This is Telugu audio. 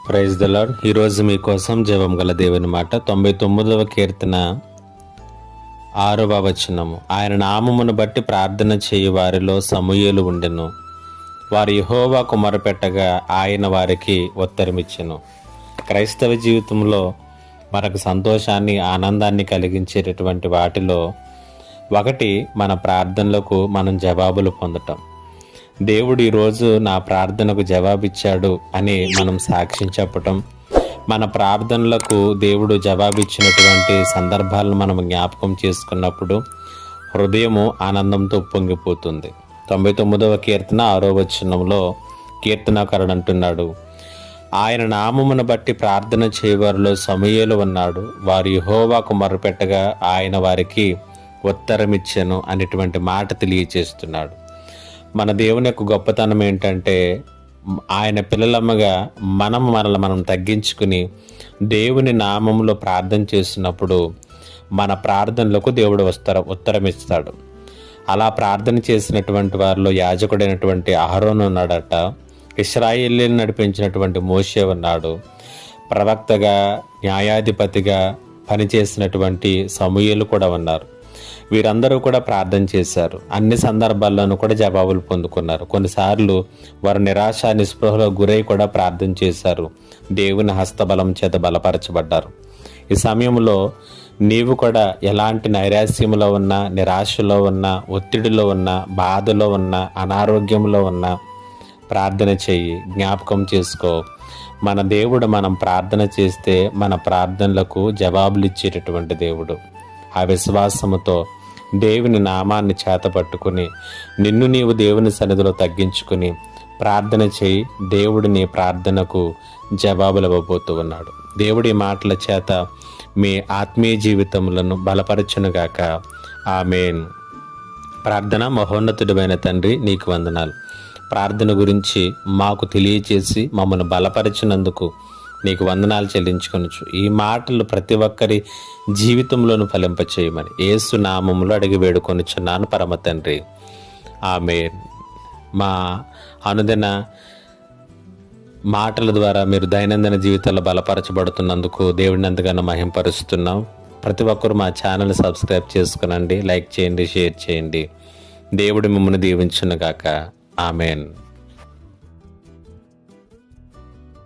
Praise the lord. ఈరోజు మీకోసం జీవం గల దేవుని మాట 99వ కీర్తన 6వ వచనము. ఆయన నామమును బట్టి ప్రార్థన చేయు వారిలో సమూయేలు ఉండెను. వారు యెహోవాకు మొరపెట్టగా ఆయన వారికి ఉత్తరమిచ్చెను. క్రైస్తవ జీవితంలో మనకు సంతోషాన్ని, ఆనందాన్ని కలిగించేటటువంటి వాటిలో ఒకటి మన ప్రార్థనలకు మనం జవాబులు పొందటం. దేవుడు ఈరోజు నా ప్రార్థనకు జవాబిచ్చాడు అని మనం సాక్ష్యం చెప్పటం, మన ప్రార్థనలకు దేవుడు జవాబిచ్చినటువంటి సందర్భాలను మనం జ్ఞాపకం చేసుకున్నప్పుడు హృదయము ఆనందంతో పొంగిపోతుంది. 99వ కీర్తన 6వ వచనంలో కీర్తనాకారుడు అంటున్నాడు, ఆయన నామమును బట్టి ప్రార్థన చేయవారిలో సమూయేలు ఉన్నాడు. వారు యెహోవాకు మొరపెట్టగా ఆయన వారికి ఉత్తరమిచ్చెను అనేటువంటి మాట తెలియచేస్తున్నాడు. మన దేవుని యొక్క గొప్పతనం ఏంటంటే, ఆయన పిల్లలమ్మగా మనల్ని మనం తగ్గించుకుని దేవుని నామంలో ప్రార్థన చేసినప్పుడు మన ప్రార్థనలకు దేవుడు ఉత్తరమిస్తాడు. అలా ప్రార్థన చేసినటువంటి వారిలో యాజకుడైనటువంటి అహరోను ఉన్నాడట, ఇశ్రాయేలీయులను నడిపించినటువంటి మోషే ఉన్నాడు, ప్రవక్తగా న్యాయాధిపతిగా పనిచేసినటువంటి సమూయేలు కూడా ఉన్నారు. వీరందరూ కూడా ప్రార్థన చేశారు. అన్ని సందర్భాల్లోనూ కూడా జవాబులు పొందుకున్నారు. కొన్నిసార్లు వారు నిరాశ నిస్పృహలో గురై కూడా ప్రార్థన చేశారు. దేవుని హస్తబలం చేత బలపరచబడ్డారు. ఈ సమయంలో నీవు కూడా ఎలాంటి నైరాశ్యంలో ఉన్నా, నిరాశలో ఉన్నా, ఒత్తిడిలో ఉన్నా, బాధలో ఉన్నా, అనారోగ్యంలో ఉన్నా ప్రార్థన చెయ్యి. జ్ఞాపకం చేసుకో, మన దేవుడు మనం ప్రార్థన చేస్తే మన ప్రార్థనలకు జవాబులు ఇచ్చేటటువంటి దేవుడు. ఆ విశ్వాసముతో దేవుని నామాన్ని చేతపట్టుకుని నిన్ను నీవు దేవుని సన్నిధిలో తగ్గించుకుని ప్రార్థన చేయి. దేవుడు నీ ప్రార్థనకు జవాబులు ఇవ్వబోతూ ఉన్నాడు. దేవుడి మాటల చేత మీ ఆత్మీయ జీవితములను బలపరచునుగాక. ఆమేన్. ప్రార్థన. మహోన్నతుడైన తండ్రి, నీకు వందనాలు. ప్రార్థన గురించి మాకు తెలియచేసి మమ్మల్ని బలపరిచినందుకు నీకు వందనాలు చెల్లించుకొనొచ్చు. ఈ మాటలు ప్రతి ఒక్కరి జీవితంలోనూ ఫలింపచేయమని యేసు నామములో అడిగి వేడుకొనుచున్నాను పరమ తండ్రి. ఆమేన్. మా అనుదిన మాటల ద్వారా మీరు దైనందిన జీవితాల్లో బలపరచబడుతున్నందుకు దేవుడిని ఎంతగానో మహింపరుస్తున్నాం. ప్రతి ఒక్కరు మా ఛానల్ సబ్స్క్రైబ్ చేసుకునండి, లైక్ చేయండి, షేర్ చేయండి. దేవుడు మిమ్మల్ని దీవించునుగాక. ఆమేన్.